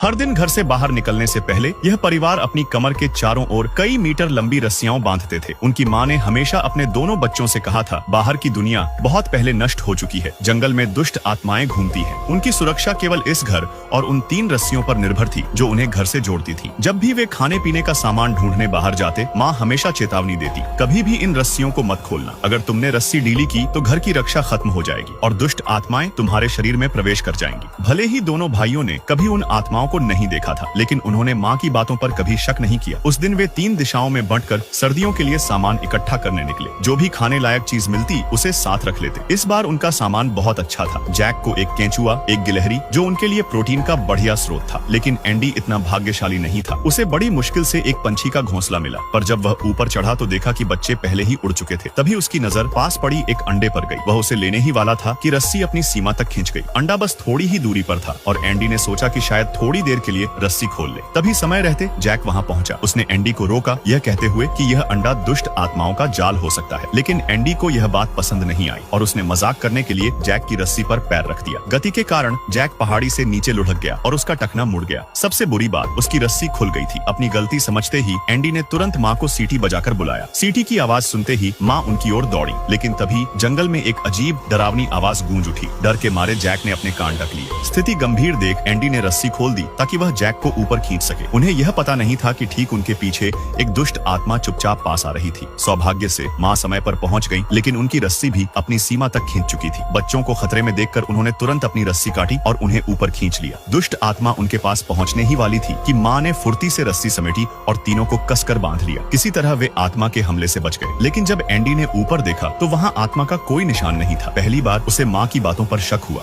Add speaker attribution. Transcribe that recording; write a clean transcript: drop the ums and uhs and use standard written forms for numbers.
Speaker 1: हर दिन घर से बाहर निकलने से पहले यह परिवार अपनी कमर के चारों ओर कई मीटर लंबी रस्सियां बांधते थे। उनकी मां ने हमेशा अपने दोनों बच्चों से कहा था, बाहर की दुनिया बहुत पहले नष्ट हो चुकी है, जंगल में दुष्ट आत्माएं घूमती हैं। उनकी सुरक्षा केवल इस घर और उन 3 रस्सियों पर निर्भर थी जो उन्हें घर से जोड़ती थी। जब भी वे खाने पीने का सामान ढूंढने बाहर जाते, माँ हमेशा चेतावनी देती, कभी भी इन रस्सियों को मत खोलना। अगर तुमने रस्सी ढीली की तो घर की रक्षा खत्म हो जाएगी और दुष्ट आत्माएं तुम्हारे शरीर में प्रवेश कर जाएंगी। भले ही दोनों भाइयों ने कभी उन आत्माओं को नहीं देखा था, लेकिन उन्होंने माँ की बातों पर कभी शक नहीं किया। उस दिन वे 3 दिशाओं में बंटकर सर्दियों के लिए सामान इकट्ठा करने निकले। जो भी खाने लायक चीज मिलती उसे साथ रख लेते। इस बार उनका सामान बहुत अच्छा था। जैक को एक केंचुआ, एक गिलहरी जो उनके लिए प्रोटीन का बढ़िया स्रोत था, लेकिन एंडी इतना भाग्यशाली नहीं था। उसे बड़ी मुश्किल से एक पंछी का घोंसला मिला, पर जब वह ऊपर चढ़ा तो देखा कि बच्चे पहले ही उड़ चुके थे। तभी उसकी नजर पास पड़ी एक अंडे पर गई। वह उसे लेने ही वाला था कि रस्सी अपनी सीमा तक खींच गई। अंडा बस थोड़ी ही दूरी पर था और एंडी ने सोचा कि शायद थोड़ी देर के लिए रस्सी खोल ले। तभी समय रहते जैक वहां पहुंचा। उसने एंडी को रोका, यह कहते हुए कि यह अंडा दुष्ट आत्माओं का जाल हो सकता है। लेकिन एंडी को यह बात पसंद नहीं आई और उसने मजाक करने के लिए जैक की रस्सी पर पैर रख दिया। गति के कारण जैक पहाड़ी से नीचे लुढ़क गया और उसका टखना मुड़ गया। सबसे बुरी बात, उसकी रस्सी खुल गई थी। अपनी गलती समझते ही एंडी ने तुरंत माँ को सीटी बजाकर बुलाया। सीटी की आवाज सुनते ही माँ उनकी ओर दौड़ी, लेकिन तभी जंगल में एक अजीब डरावनी आवाज गूंज उठी। डर के मारे जैक ने अपने कान ढक लिए। स्थिति गंभीर देख एंडी ने रस्सी खोल दी ताकि वह जैक को ऊपर खींच सके। उन्हें यह पता नहीं था कि ठीक उनके पीछे एक दुष्ट आत्मा चुपचाप पास आ रही थी। सौभाग्य से माँ समय पर पहुंच गई, लेकिन उनकी रस्सी भी अपनी सीमा तक खींच चुकी थी। बच्चों को खतरे में देखकर उन्होंने तुरंत अपनी रस्सी काटी और उन्हें ऊपर खींच लिया। दुष्ट आत्मा उनके पास पहुंचने ही वाली थी कि माँ ने फुर्ती से रस्सी समेटी और तीनों को कसकर बांध लिया। किसी तरह वे आत्मा के हमले से बच गए। लेकिन जब एंडी ने ऊपर देखा तो वहाँ आत्मा का कोई निशान नहीं था। पहली बार उसे माँ की बातों पर शक हुआ।